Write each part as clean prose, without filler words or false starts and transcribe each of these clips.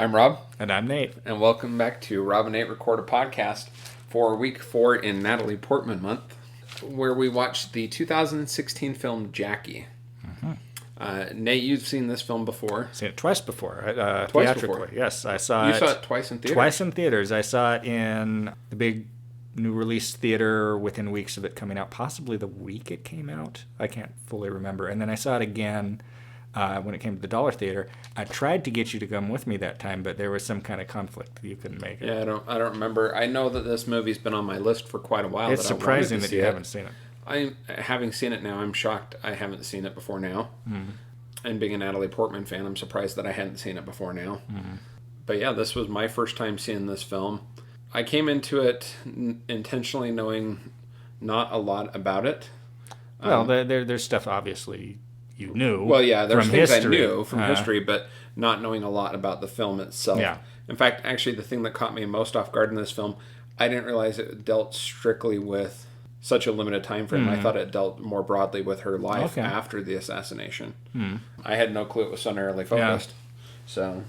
I'm Rob. And I'm Nate. And welcome back to Rob and Nate Record a Podcast for week 4 in Natalie Portman month, where we watched the 2016 film Jackie. Nate, you've seen this film before. Seen it twice before. Twice theatrically. before? Yes, I saw it. You saw it twice in theaters? Twice in theaters. I saw it in the big new release theater within weeks of it coming out, possibly the week it came out. I can't fully remember. And then I saw it again when it came to the Dollar Theater. I tried to get you to come with me that time, but there was some kind of conflict. You couldn't make it. Yeah, I don't remember. I know that this movie's been on my list for quite a while. It's surprising that you haven't seen it. Having seen it now, I'm shocked I haven't seen it before now. Mm-hmm. And being a Natalie Portman fan, I'm surprised that I hadn't seen it before now. Mm-hmm. But yeah, this was my first time seeing this film. I came into it intentionally knowing not a lot about it. Well, there's stuff obviously you knew. Well, yeah, there's from things history. I knew from history, but not knowing a lot about the film itself. Yeah. In fact, actually, the thing that caught me most off guard in this film, I didn't realize it dealt strictly with such a limited time frame. Mm. I thought it dealt more broadly with her life after the assassination. Mm. I had no clue it was so narrowly focused. So,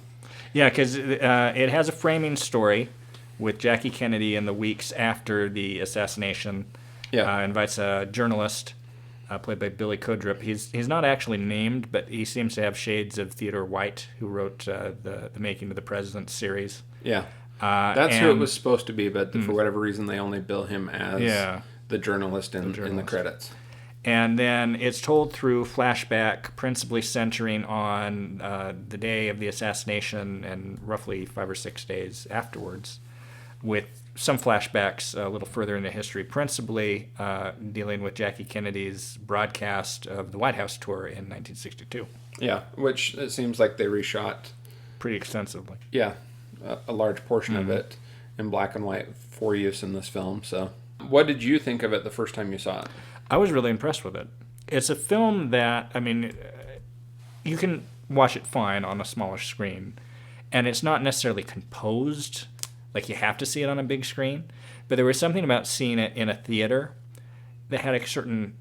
yeah, because it has a framing story with Jackie Kennedy in the weeks after the assassination. Yeah, invites a journalist played by Billy Cudrup. He's not actually named, but he seems to have shades of Theodore White, who wrote the Making of the President series. Yeah, that's who it was supposed to be, but for whatever reason, they only bill him as the journalist in the credits. And then it's told through flashback, principally centering on the day of the assassination and roughly 5 or 6 days afterwards, with some flashbacks a little further into history, principally dealing with Jackie Kennedy's broadcast of the White House tour in 1962. Yeah, which it seems like they reshot pretty extensively. Yeah, a large portion of it in black and white for use in this film. So, what did you think of it the first time you saw it? I was really impressed with it. It's a film that, I mean, you can watch it fine on a smaller screen, and it's not necessarily composed like you have to see it on a big screen, but there was something about seeing it in a theater that had a certain,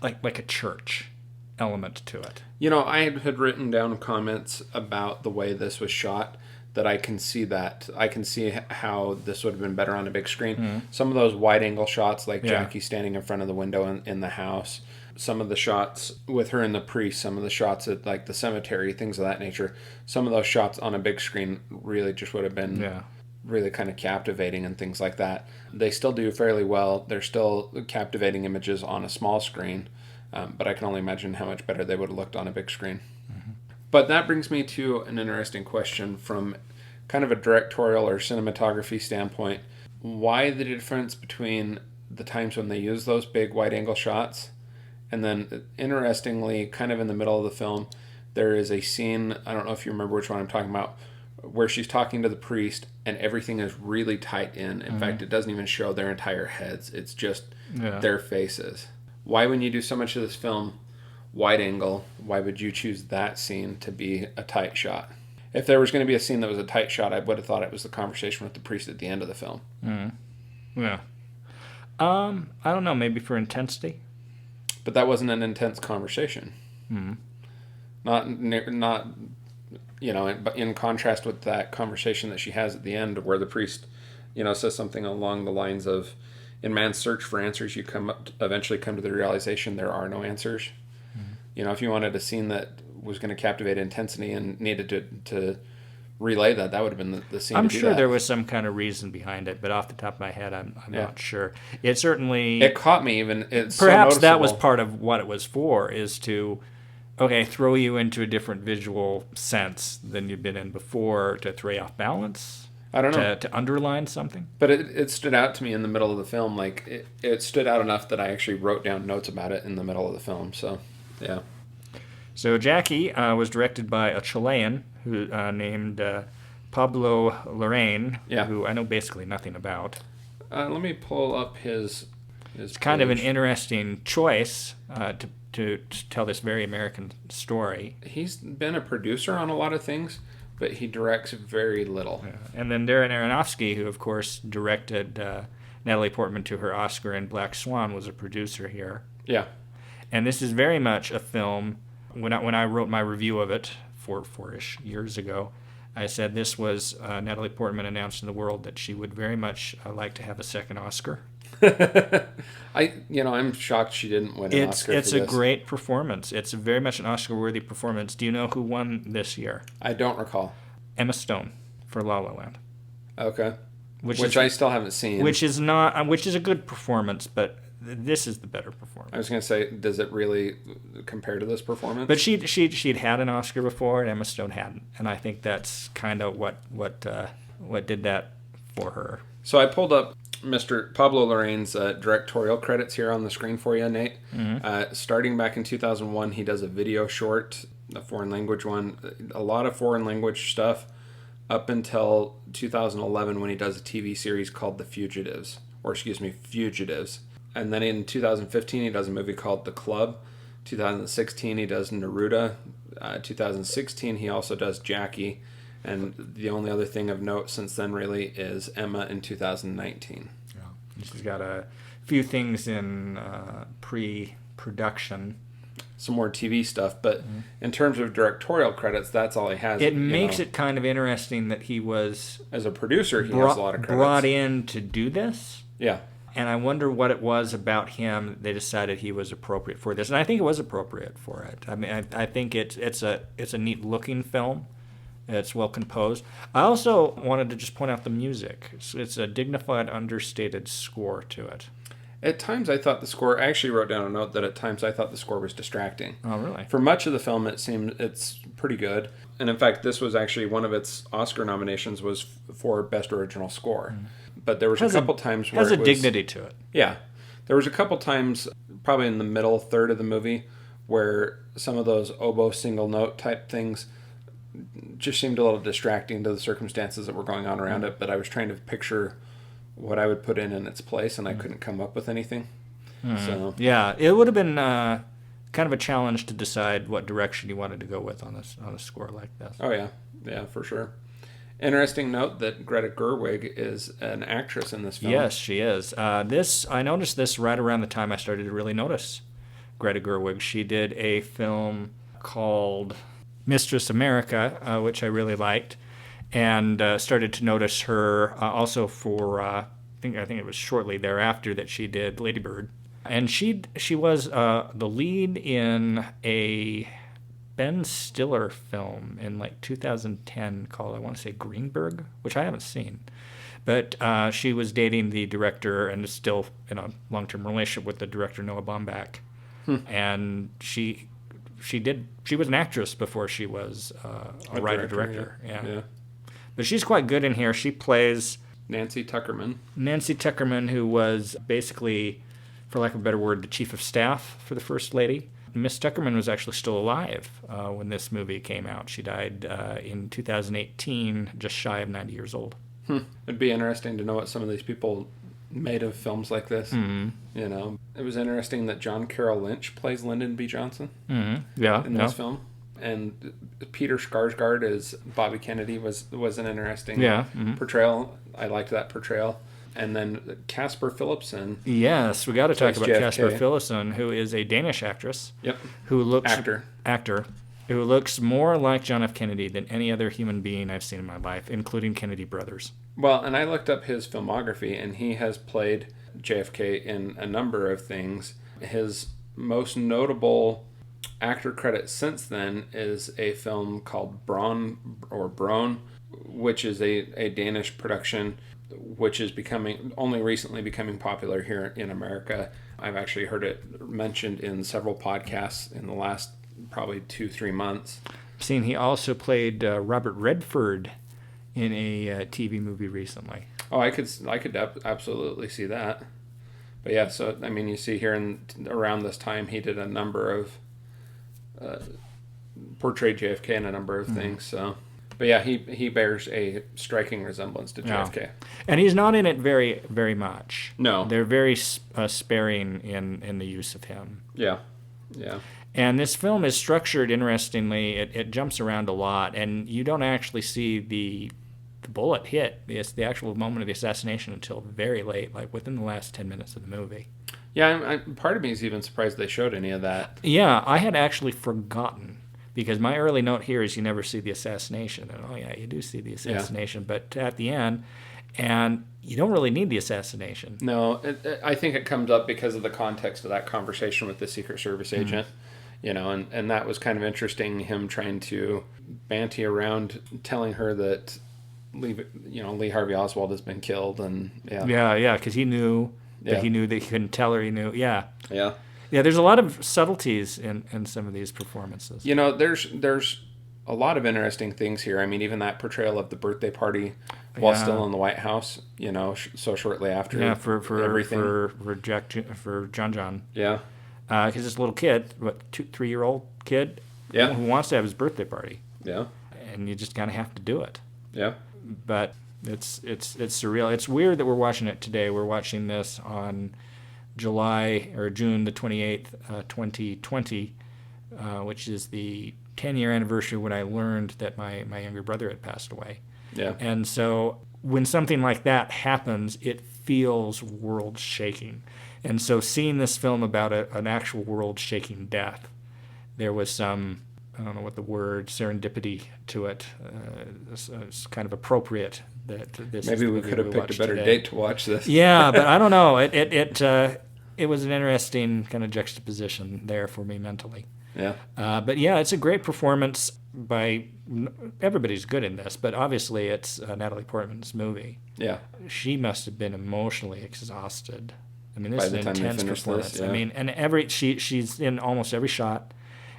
like a church element to it. You know, I had written down comments about the way this was shot that I can see that. I can see how this would have been better on a big screen. Mm-hmm. Some of those wide-angle shots, like Jackie standing in front of the window in the house, some of the shots with her and the priest, some of the shots at like the cemetery, things of that nature, some of those shots on a big screen really just would have been really kind of captivating and things like that. They still do fairly well. They're still captivating images on a small screen, but I can only imagine how much better they would have looked on a big screen. Mm-hmm. But that brings me to an interesting question from kind of a directorial or cinematography standpoint. Why the difference between the times when they use those big wide-angle shots, and then, interestingly, kind of in the middle of the film, there is a scene, I don't know if you remember which one I'm talking about, where she's talking to the priest and everything is really tight in. In fact, it doesn't even show their entire heads. It's just their faces. Why, when you do so much of this film wide angle, why would you choose that scene to be a tight shot? If there was going to be a scene that was a tight shot, I would have thought it was the conversation with the priest at the end of the film. Yeah. I don't know, maybe for intensity. But that wasn't an intense conversation. Not you know, in contrast with that conversation that she has at the end where the priest, you know, says something along the lines of, in man's search for answers, you eventually come to the realization there are no answers. Mm-hmm. You know, if you wanted a scene that was going to captivate intensity and needed to relay that would have been the scene. I'm sure there was some kind of reason behind it, but off the top of my head, I'm not sure. It certainly... It caught me even. It's perhaps so that was part of what it was for, is to... throw you into a different visual sense than you've been in before, to throw you off balance? I don't know. To underline something? But it stood out to me in the middle of the film. Like, it stood out enough that I actually wrote down notes about it in the middle of the film. So, yeah. So Jackie was directed by a Chilean who named Pablo Larraín, who I know basically nothing about. Let me pull up his It's kind of an interesting choice to tell this very American story. He's been a producer on a lot of things, but he directs very little. Yeah. And then Darren Aronofsky, who of course directed Natalie Portman to her Oscar in Black Swan, was a producer here. Yeah. And this is very much a film, when I wrote my review of it 4-ish years ago, I said this was Natalie Portman announced to the world that she would very much like to have a second Oscar. I'm shocked she didn't win an Oscar for this. It's a great performance. It's very much an Oscar-worthy performance. Do you know who won this year? I don't recall. Emma Stone for La La Land. Okay. Which I still haven't seen. Which is a good performance, but this is the better performance. I was going to say, does it really compare to this performance? But she'd had an Oscar before, and Emma Stone hadn't, and I think that's kind of what did that for her. So I pulled up Mr. Pablo Larraín's directorial credits here on the screen for you, Nate. Mm-hmm. Starting back in 2001, he does a video short, a foreign language one, a lot of foreign language stuff, up until 2011 when he does a TV series called Fugitives. And then in 2015, he does a movie called The Club. 2016, he does Neruda. 2016, he also does Jackie. And the only other thing of note since then really is Emma in 2019. Yeah. She's got a few things in pre-production. Some more TV stuff, but in terms of directorial credits, that's all he has. It makes it kind of interesting that he was... As a producer, he has a lot of credits. Brought in to do this. Yeah. And I wonder what it was about him they decided he was appropriate for this. And I think it was appropriate for it. I mean, I think it's a neat-looking film. It's well composed. I also wanted to just point out the music. It's a dignified, understated score to it. At times I thought the score... I actually wrote down a note that at times I thought the score was distracting. Oh, really? For much of the film, it's pretty good. And in fact, this was actually one of its Oscar nominations was for Best Original Score. But there was a couple times where it was... Has a dignity to it. Yeah. There was a couple times, probably in the middle third of the movie, where some of those oboe single note type things just seemed a little distracting to the circumstances that were going on around it. But I was trying to picture what I would put in its place, and I couldn't come up with anything. So yeah, it would have been kind of a challenge to decide what direction you wanted to go with on a score like this. Oh yeah, for sure. Interesting note that Greta Gerwig is an actress in this film. Yes, she is. I noticed this right around the time I started to really notice Greta Gerwig. She did a film called Mistress America, which I really liked, and started to notice her also for I think it was shortly thereafter that she did Lady Bird, and she was the lead in a Ben Stiller film in like 2010 called, I want to say, Greenberg, which I haven't seen. But she was dating the director and is still in a long-term relationship with the director Noah Baumbach. And she was an actress before she was a writer-director. Yeah. But she's quite good in here. She plays Nancy Tuckerman, who was basically, for lack of a better word, the chief of staff for the First Lady. Miss Tuckerman was actually still alive when this movie came out. She died in 2018, just shy of 90 years old. It'd be interesting to know what some of these people made of films like this. Mm-hmm. You know, it was interesting that John Carroll Lynch plays Lyndon B. Johnson. Mm-hmm. Yeah, in this film, and Peter Skarsgård as Bobby Kennedy was an interesting portrayal. I liked that portrayal. And then Casper Philipson. Yes, we got to talk about JFK. Casper Philipson, who is a Danish actress. Yep. Who looks actor who looks more like John F. Kennedy than any other human being I've seen in my life, including Kennedy brothers. Well, and I looked up his filmography, and he has played JFK in a number of things. His most notable actor credit since then is a film called Brone, which is a Danish production, which is only recently becoming popular here in America. I've actually heard it mentioned in several podcasts in the last probably 2-3 months. I've seen he also played Robert Redford in a TV movie recently. Oh, I could absolutely see that. But yeah, so I mean, you see here around this time he did a number of portrayed JFK in a number of things. So. But yeah, he bears a striking resemblance to JFK. Yeah. And he's not in it very, very much. No. They're very sparing in the use of him. Yeah. And this film is structured interestingly. It jumps around a lot, and you don't actually see the bullet hit. It's the actual moment of the assassination until very late, like within the last 10 minutes of the movie. Yeah, part of me is even surprised they showed any of that. Yeah, I had actually forgotten Because my early note here is you never see the assassination. And, oh, yeah, you do see the assassination. But at the end, and you don't really need the assassination. No, I think it comes up because of the context of that conversation with the Secret Service agent. And that was kind of interesting, him trying to banty around, telling her that Lee Harvey Oswald has been killed. And because he knew that he couldn't tell her. He knew, Yeah, there's a lot of subtleties in some of these performances. There's a lot of interesting things here. I mean, even that portrayal of the birthday party while still in the White House, so shortly after. Yeah, for everything. for John. Yeah. Because this little kid, 3-year-old kid, who wants to have his birthday party. Yeah. And you just kind of have to do it. Yeah. But it's surreal. It's weird that we're watching it today. We're watching this on June the 28th, 2020, which is the 10-year anniversary when I learned that my younger brother had passed away. Yeah. And so when something like that happens, it feels world-shaking. And so seeing this film about an actual world-shaking death, there was some, I don't know what the word, serendipity to it. It's kind of appropriate that this. Maybe we could have picked a better date to watch this. Yeah, but I don't know. It was an interesting kind of juxtaposition there for me mentally. Yeah. But yeah, it's a great performance by everybody's good in this, but obviously it's Natalie Portman's movie. Yeah. She must have been emotionally exhausted. I mean, this is an intense performance. Yeah. I mean, and she's in almost every shot,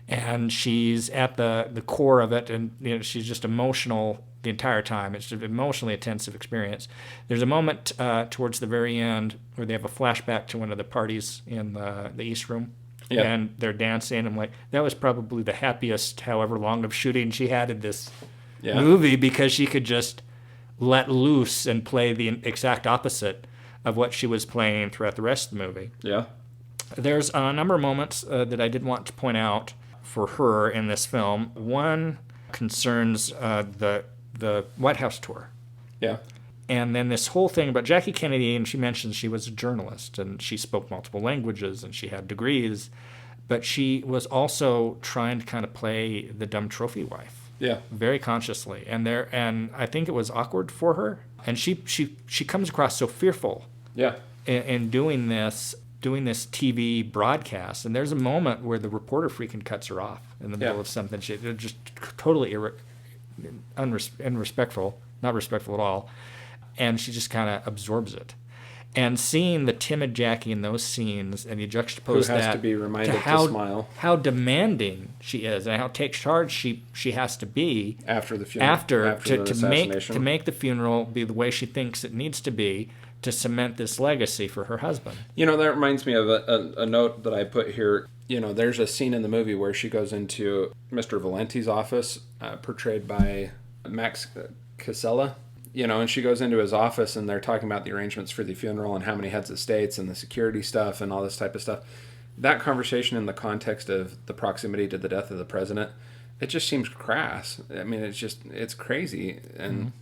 and she's at the core of it, and she's just emotional the entire time. It's an emotionally intensive experience. There's a moment towards the very end where they have a flashback to one of the parties in the East Room. Yeah. And they're dancing. I'm like, that was probably the happiest, however long of shooting she had in this movie, because she could just let loose and play the exact opposite of what she was playing throughout the rest of the movie. Yeah. There's a number of moments that I did want to point out for her in this film. One concerns the White House tour. Yeah. And then this whole thing about Jackie Kennedy, and she mentions she was a journalist, and she spoke multiple languages, and she had degrees, but she was also trying to kind of play the dumb trophy wife. Yeah. Very consciously. And I think it was awkward for her. And she comes across so fearful. Yeah. In doing this TV broadcast. And there's a moment where the reporter freaking cuts her off in the middle of something. They're just totally unrespectful, not respectful at all. And she just kind of absorbs it. And seeing the timid Jackie in those scenes, and you juxtapose that to be reminded to to smile, how demanding she is, and how take charge she has to be after the funeral, to make the funeral be the way she thinks it needs to be, to cement this legacy for her husband. That reminds me of a note that I put here. There's a scene in the movie where she goes into Mr. Valenti's office, portrayed by Max Casella. And she goes into his office, and they're talking about the arrangements for the funeral and how many heads of states and the security stuff and all this type of stuff. That conversation in the context of the proximity to the death of the president, it just seems crass. I mean, it's crazy. And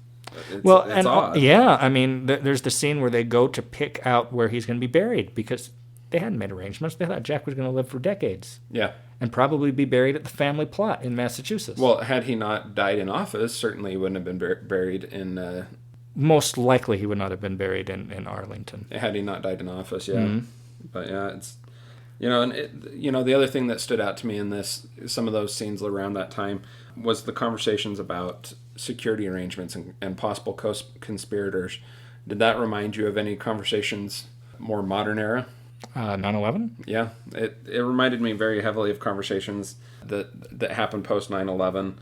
it's odd. Yeah, I mean, there's the scene where they go to pick out where he's going to be buried, because they hadn't made arrangements. They thought Jack was going to live for decades. Yeah. And probably be buried at the family plot in Massachusetts. Well, had he not died in office, certainly he wouldn't have been buried in... Most likely he would not have been buried in Arlington. Had he not died in office, yeah. Mm-hmm. But yeah, it's... the other thing that stood out to me in this, some of those scenes around that time, was the conversations about security arrangements and possible conspirators. Did that remind you of any conversations more modern era? 9/11? Yeah, it reminded me very heavily of conversations that happened post 9/11.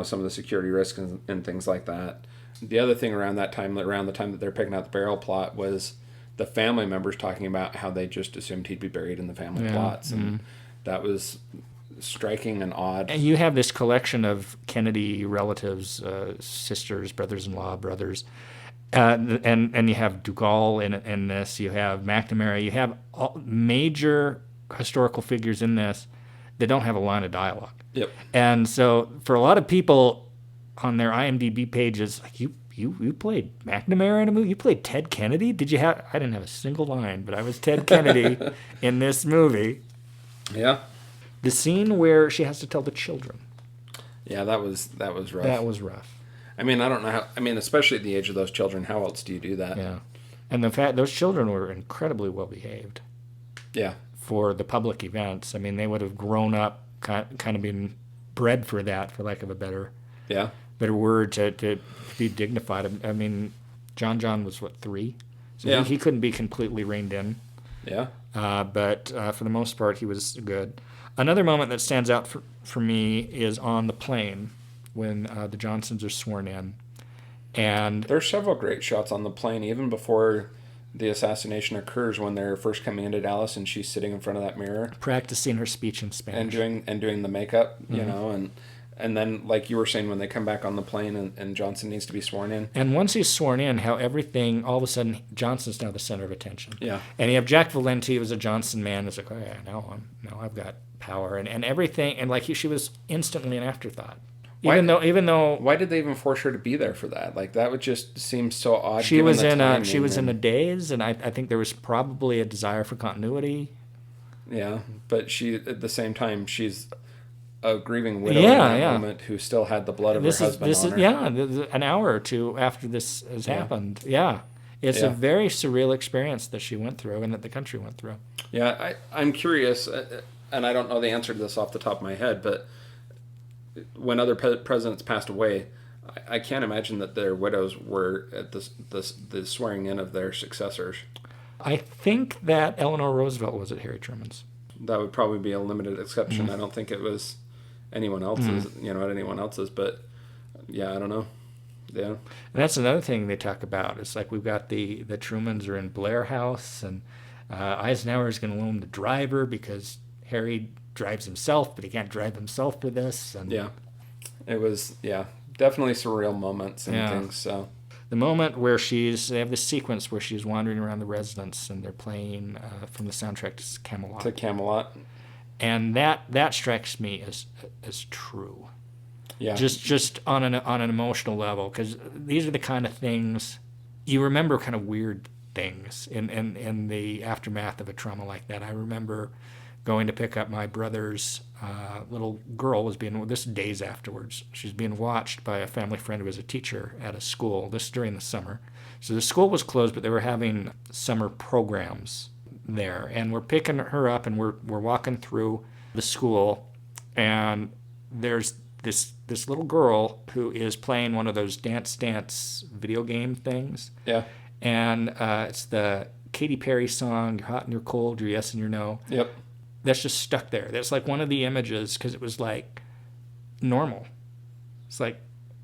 Some of the security risks and things like that. The other thing around the time that they're picking out the burial plot, was the family members talking about how they just assumed he'd be buried in the family plots, and that was striking and odd. And you have this collection of Kennedy relatives, sisters, brothers-in-law, brothers. And you have Dugall in this. You have McNamara. You have all major historical figures in this that don't have a line of dialogue. Yep. And so for a lot of people on their IMDb pages, like you played McNamara in a movie. You played Ted Kennedy. Did you have? I didn't have a single line, but I was Ted Kennedy in this movie. Yeah. The scene where she has to tell the children Yeah, that was rough. That was rough. I mean, I don't know how. I mean, especially at the age of those children, how else do you do that? Yeah, and the fact those children were incredibly well behaved. Yeah. For the public events, I mean, they would have grown up kind of being bred for that, for lack of a better word, to be dignified. I mean, John was what, 3? So he couldn't be completely reined in. Yeah. But for the most part, he was good. Another moment that stands out for me is on the plane when the Johnsons are sworn in. And there's several great shots on the plane, even before the assassination occurs, when they're first coming into Dallas and she's sitting in front of that mirror. Practicing her speech in Spanish. And doing the makeup, you know, and then, like you were saying, when they come back on the plane and Johnson needs to be sworn in. And once he's sworn in, how everything, all of a sudden, Johnson's now the center of attention. Yeah. And you have Jack Valenti, who was a Johnson man, is like, oh yeah, now I've got power and everything, and like she was instantly an afterthought. Even though why did they even force her to be there for that? Like, that would just seem so odd. She was in a daze, and I think there was probably a desire for continuity. Yeah, but she, at the same time, she's a grieving widow in that moment who still had the blood of her husband on her. Yeah, an hour or two after this has happened. Yeah. It's a very surreal experience that she went through and that the country went through. Yeah, I'm curious, and I don't know the answer to this off the top of my head, but when other presidents passed away, I can't imagine that their widows were at the swearing in of their successors. I think that Eleanor Roosevelt was at Harry Truman's. That would probably be a limited exception. I don't think it was anyone else's, at anyone else's, but yeah, I don't know. Yeah. And that's another thing they talk about. It's like we've got the Trumans are in Blair House, and Eisenhower is going to loan the driver because Harry drives himself, but he can't drive himself for this. And yeah. It was, definitely surreal moments and things. So the moment where they have this sequence where she's wandering around the residence and they're playing from the soundtrack to Camelot. And that strikes me as true. Yeah. Just on an emotional level, because these are the kind of things you remember, kind of weird things in the aftermath of a trauma like that. I remember going to pick up my brother's little girl, this days afterwards. She's being watched by a family friend who was a teacher at a school. This is during the summer. So the school was closed, but they were having summer programs there. And we're picking her up, and we're walking through the school, and there's this little girl who is playing one of those dance video game things. Yeah. And it's the Katy Perry song, "You're Hot and You're Cold, You're Yes and You're No." Yep. That's just stuck there. That's like one of the images, because it was like normal. It's like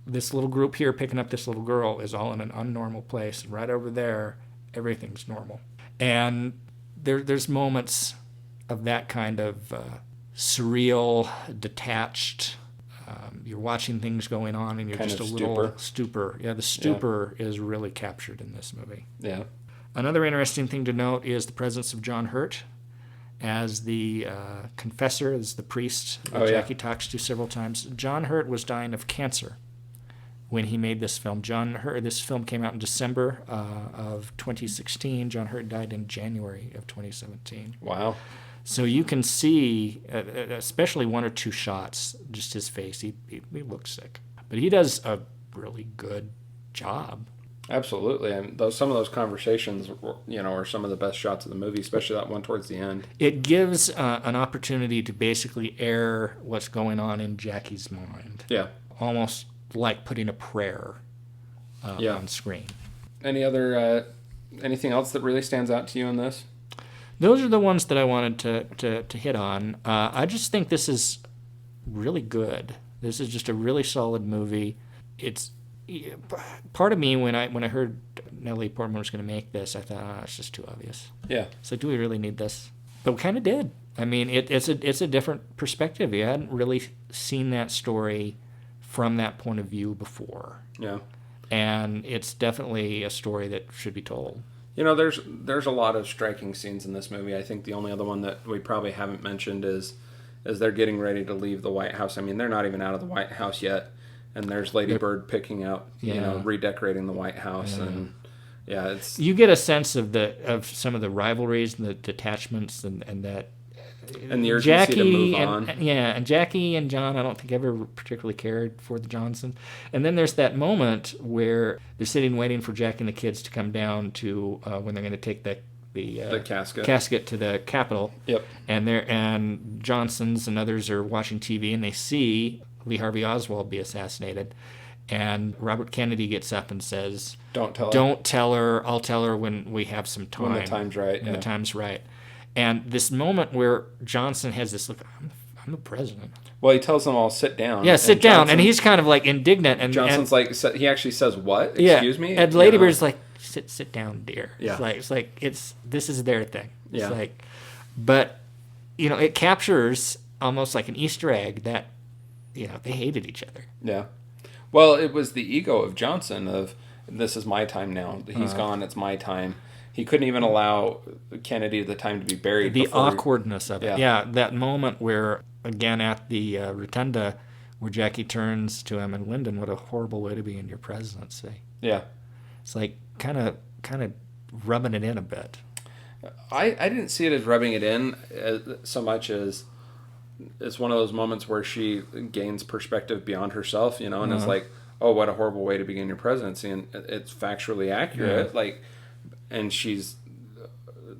this little group here picking up this little girl is all in an unnormal place. And right over there, everything's normal. And there's moments of that kind of surreal, detached. You're watching things going on, and you're kind just a little stupor. Yeah, the stupor is really captured in this movie. Yeah. Another interesting thing to note is the presence of John Hurt as the confessor, as the priest that Jackie talks to several times. John Hurt was dying of cancer when he made this film. This film came out in December of 2016. John Hurt died in January of 2017. Wow. So you can see, especially one or two shots, just his face. He looks sick. But he does a really good job. Absolutely. And some of those conversations, are some of the best shots of the movie, especially that one towards the end. It gives an opportunity to basically air what's going on in Jackie's mind. Yeah. Almost like putting a prayer on screen. Anything else that really stands out to you in this? Those are the ones that I wanted to hit on. I just think this is really good. This is just a really solid movie. It's part of me when I heard Natalie Portman was going to make this, I thought, it's just too obvious. Yeah. So do we really need this? But we kind of did. I mean, it's a different perspective. You hadn't really seen that story from that point of view before. Yeah. And it's definitely a story that should be told. There's a lot of striking scenes in this movie. I think the only other one that we probably haven't mentioned is they're getting ready to leave the White House. I mean, they're not even out of the White House yet, and there's Lady Bird picking out, redecorating the White House, and it's. You get a sense of some of the rivalries and the detachments and that And the urgency to move on. And Jackie and John, I don't think ever particularly cared for the Johnsons. And then there's that moment where they're sitting waiting for Jackie and the kids to come down to when they're going to take the casket to the Capitol. Yep. And Johnsons and others are watching TV, and they see Lee Harvey Oswald be assassinated. And Robert Kennedy gets up and says, "Don't tell her. I'll tell her when we have some time. When the time's right. When the time's right." And this moment where Johnson has this look, I'm the president. Well, he tells them all, sit down. Yeah, sit down. And he's kind of like indignant. And Johnson's like, he actually says, what? Excuse me? And Lady Bird's like, sit down, dear. Yeah. This is their thing. Yeah. It's like, but, it captures almost like an Easter egg that, they hated each other. Yeah. Well, it was the ego of Johnson of, this is my time now. He's gone. It's my time. He couldn't even allow Kennedy the time to be buried. The awkwardness of it. Yeah, that moment where, again, at the rotunda, where Jackie turns to him and Lyndon, what a horrible way to be in your presidency. Yeah. It's like kind of rubbing it in a bit. I didn't see it as rubbing it in so much as it's one of those moments where she gains perspective beyond herself, and it's like, oh, what a horrible way to begin your presidency. And it's factually accurate. Yeah. And she's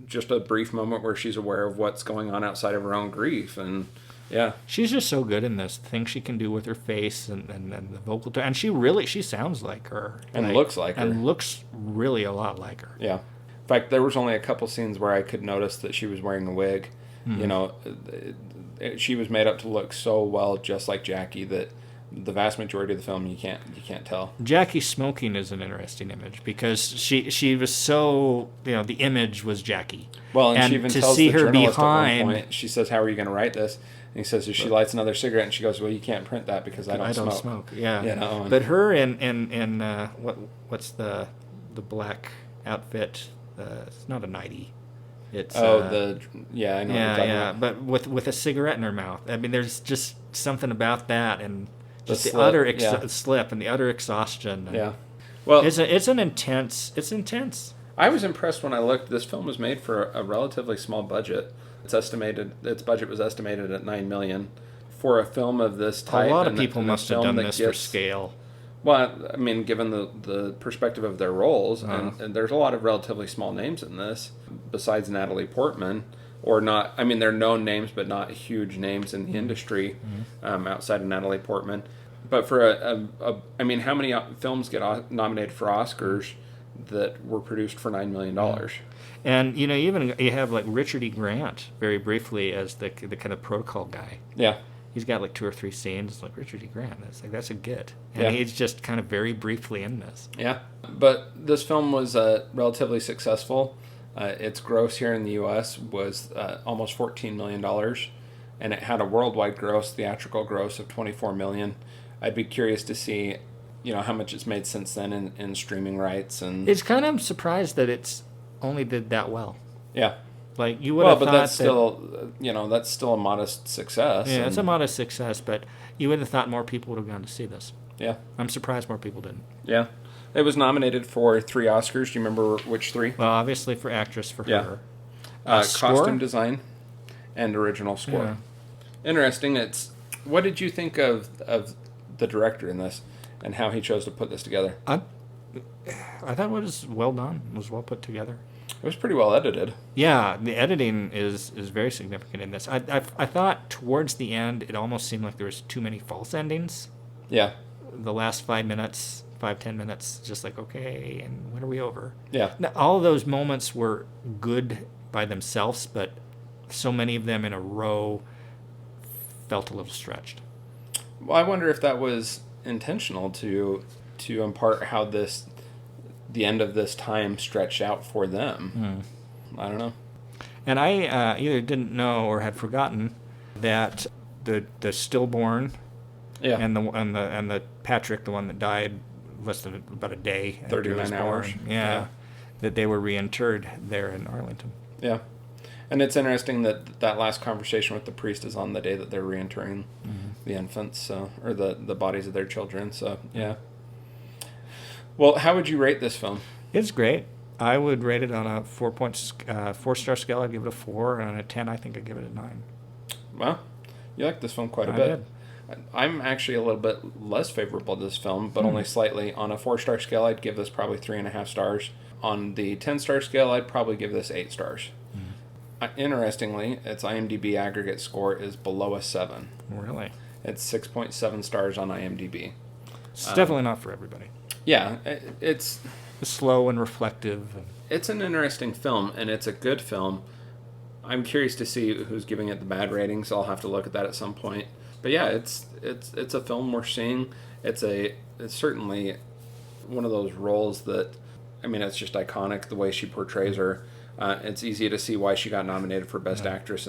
just a brief moment where she's aware of what's going on outside of her own grief. And yeah. She's just so good in this. The things she can do with her face and the vocal tone. And she sounds like her. And looks like her. And looks really a lot like her. Yeah. In fact, there was only a couple scenes where I could notice that she was wearing a wig. Mm-hmm. She was made up to look so well just like Jackie that the vast majority of the film you can't tell. Jackie smoking is an interesting image because she was so the image was Jackie. Well, and she even to tells see the her journalist behind. At one point, she says, "How are you going to write this?" And he says, "If she lights another cigarette," and she goes, "Well, you can't print that because I don't smoke." Yeah, but her in what's the black outfit? It's not a nightie. It's I know what you're talking about. But with a cigarette in her mouth. I mean, there's just something about that and. Just the utter slip and the utter exhaustion. Yeah, well, it's intense. It's I was impressed when I looked. This film was made for a relatively small budget. Its budget was estimated at $9 million for a film of this type. A lot of people must have done this for scale. Well, I mean, given the perspective of their roles, and there's a lot of relatively small names in this, besides Natalie Portman. Or not, I mean, they're known names, but not huge names in the industry outside of Natalie Portman. But for I mean, how many films get nominated for Oscars that were produced for $9 million? And, even you have like Richard E. Grant, very briefly, as the kind of protocol guy. Yeah. He's got like 2 or 3 scenes, like Richard E. Grant. It's like, that's a get. And he's just kind of very briefly in this. Yeah. But this film was relatively successful. Its gross here in the U.S. was almost $14 million, and it had a worldwide theatrical gross of $24 million. I'd be curious to see, how much it's made since then in streaming rights. And it's kind of surprised that it's only did that well. Yeah. Like you would have thought that's still a modest success. Yeah, it's a modest success, but you would have thought more people would have gone to see this. Yeah. I'm surprised more people didn't. Yeah. It was nominated for 3 Oscars. Do you remember which 3? Well, obviously for actress for her. Costume design and original score. Yeah. Interesting. What did you think of the director in this and how he chose to put this together? I thought it was well done. It was well put together. It was pretty well edited. Yeah, the editing is very significant in this. I thought towards the end it almost seemed like there was too many false endings. Yeah. The last 5 minutes, 5-10 minutes, just like, okay, and when are we over? Yeah. Now, all of those moments were good by themselves, but so many of them in a row felt a little stretched. Well, I wonder if that was intentional to impart how the end of this time stretched out for them. I don't know. And I either didn't know or had forgotten that the stillborn and the Patrick, the one that died less than about a day after 39 hours. Yeah, that they were reinterred there in Arlington. Yeah. And it's interesting that last conversation with the priest is on the day that they're reinterring the infants, or the bodies of their children. So, yeah. Well, how would you rate this film? It's great. I would rate it on a 4-star scale. I'd give it a 4, and on a 10, I think I'd give it a 9. Well, you like this film quite a bit. I'm actually a little bit less favorable to this film, but only slightly. On a 4-star scale, I'd give this probably 3.5 stars. On the 10-star scale, I'd probably give this 8 stars. Interestingly, its IMDb aggregate score is below a 7. Really? It's 6.7 stars on IMDb. It's definitely not for everybody. Yeah, it's slow and reflective. It's an interesting film, and it's a good film. I'm curious to see who's giving it the bad ratings. I'll have to look at that at some point. But yeah, it's a film we're seeing. It's certainly one of those roles that, I mean, it's just iconic the way she portrays her. It's easy to see why she got nominated for Best Actress,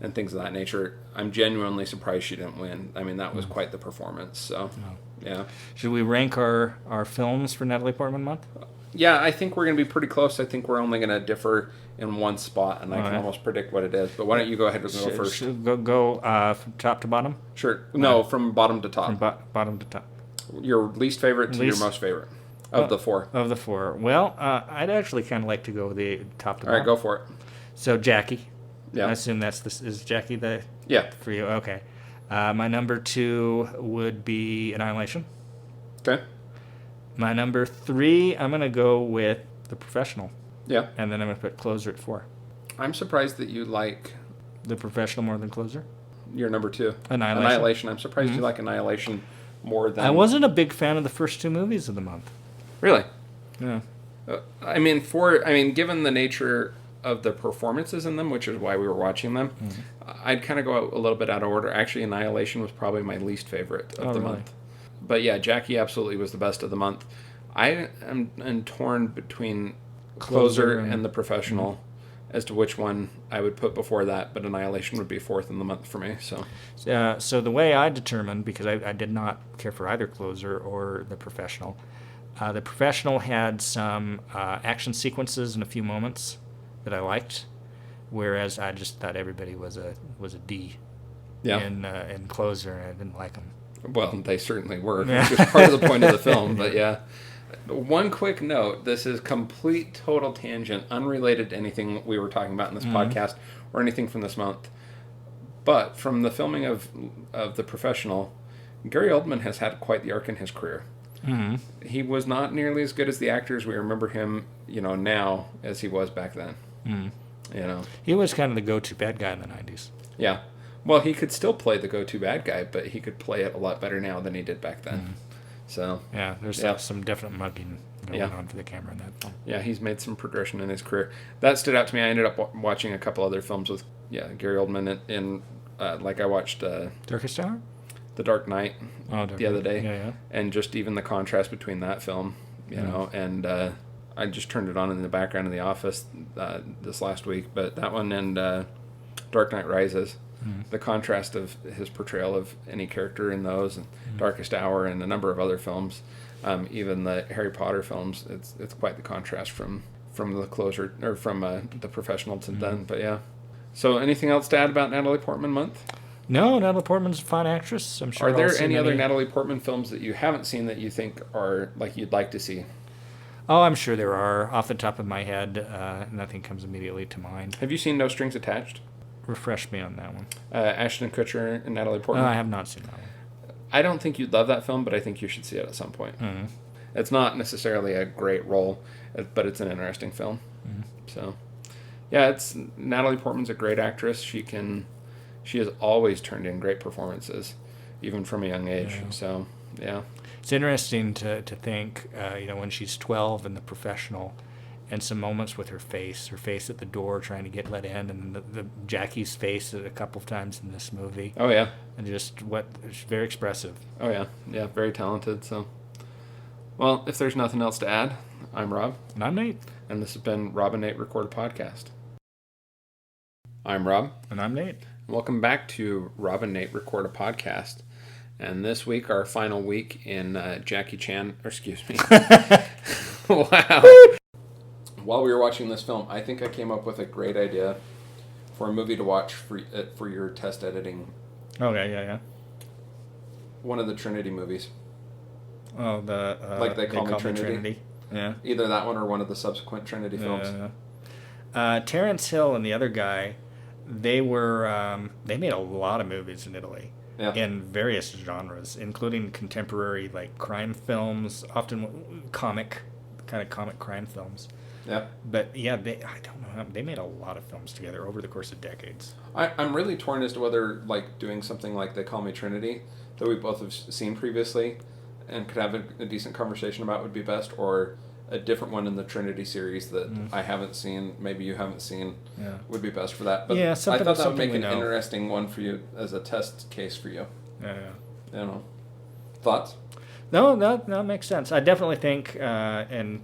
and things of that nature. I'm genuinely surprised she didn't win. I mean, that was quite the performance. So, yeah. Should we rank our films for Natalie Portman month? Yeah, I think we're going to be pretty close. I think we're only going to differ in one spot, and I can almost predict what it is. But why don't you go ahead and go first? Go from top to bottom? Sure. No, from bottom to top. From bottom to top. Your least favorite to your most favorite of the four. Of the four. Well, I'd actually kind of like to go the top to bottom. All right, go for it. So, Jackie. Yeah. I assume is Jackie the... Yeah. For you, okay. My number 2 would be Annihilation. Okay. My number 3, I'm going to go with The Professional. Yeah. And then I'm going to put Closer at 4. I'm surprised that you like... The Professional more than Closer? Your number 2. Annihilation. I'm surprised you like Annihilation more than... I wasn't a big fan of the first 2 movies of the month. Really? Yeah. Given the nature of the performances in them, which is why we were watching them, I'd kind of go a little bit out of order. Actually, Annihilation was probably my least favorite of the month. But yeah, Jackie absolutely was the best of the month. I am torn between Closer and The Professional as to which one I would put before that, but Annihilation would be 4th in the month for me. So the way I determined, because I did not care for either Closer or The Professional, The Professional had some action sequences and a few moments that I liked, whereas I just thought everybody was a D. Yeah. In Closer, and I didn't like them. Well, they certainly were, which is part of the point of the film. But yeah, one quick note: this is complete, total tangent, unrelated to anything we were talking about in this podcast or anything from this month. But from the filming of The Professional, Gary Oldman has had quite the arc in his career. Mm-hmm. He was not nearly as good as the actors we remember him, now as he was back then. Mm. He was kind of the go-to bad guy in the 90s. Yeah. Well, he could still play the go-to bad guy, but he could play it a lot better now than he did back then. Mm. So yeah, there's some definite mugging going on for the camera in that film. Yeah, he's made some progression in his career. That stood out to me. I ended up watching a couple other films with Gary Oldman in like I watched Darkest Hour? The Dark Knight the other day. Yeah. And just even the contrast between that film, you know, and I just turned it on in the background in the office this last week, but that one and Dark Knight Rises, the contrast of his portrayal of any character in those, and Darkest Hour and a number of other films, even the Harry Potter films, it's quite the contrast from the Closer, or from The Professional to then, but yeah. So anything else to add about Natalie Portman month? No, Natalie Portman's a fine actress. I'm sure. Are there any other Natalie Portman films that you haven't seen that you think are like you'd like to see? Oh, I'm sure there are. Off the top of my head, nothing comes immediately to mind. Have you seen No Strings Attached? Refresh me on that one. Ashton Kutcher and Natalie Portman. I have not seen that one. I don't think you'd love that film, but I think you should see it at some point. Mm-hmm. It's not necessarily a great role, but it's an interesting film. Mm-hmm. So, yeah, Natalie Portman's a great actress. She has always turned in great performances, even from a young age. Yeah. So, yeah. It's interesting to think, when she's 12 in The Professional, and some moments with her face at the door trying to get let in, and the Jackie's face a couple of times in this movie. Oh, yeah. And it's very expressive. Oh, yeah. Yeah, very talented. So, well, if there's nothing else to add, I'm Rob. And I'm Nate. And this has been Rob and Nate Record a Podcast. I'm Rob. And I'm Nate. Welcome back to Rob and Nate Record a Podcast. And this week, our final week in Jackie Chan, Wow. While we were watching this film, I think I came up with a great idea for a movie to watch for your test editing. Oh, yeah. One of the Trinity movies. Oh, like They Call Me Trinity. Yeah. Either that one or one of the subsequent Trinity films. Terrence Hill and the other guy, they made a lot of movies in Italy. Yeah. In various genres, including contemporary like crime films, often comic crime films. Yeah. But yeah, I don't know, they made a lot of films together over the course of decades. I'm really torn as to whether like doing something like They Call Me Trinity that we both have seen previously and could have a decent conversation about would be best, or a different one in the Trinity series that I haven't seen, maybe you haven't seen, would be best for that. But yeah, I thought that would make an know. interesting one for you as a test case for you. Yeah. I don't know. Thoughts? No, that makes sense. I definitely think, and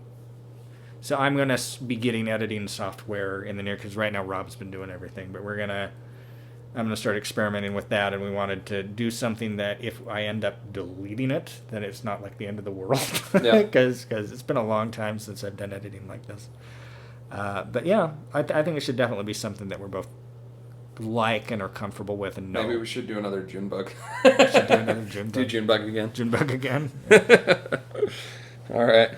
so I'm going to be getting editing software in the near, because right now Rob's been doing everything, but I'm going to start experimenting with that, and we wanted to do something that if I end up deleting it, then it's not like the end of the world. Yeah. Because it's been a long time since I've done editing like this. But yeah, I think it should definitely be something that we're both like and are comfortable with and know. Maybe we should do another Junebug. We should do another Junebug. Do Junebug again. Junebug again? All right.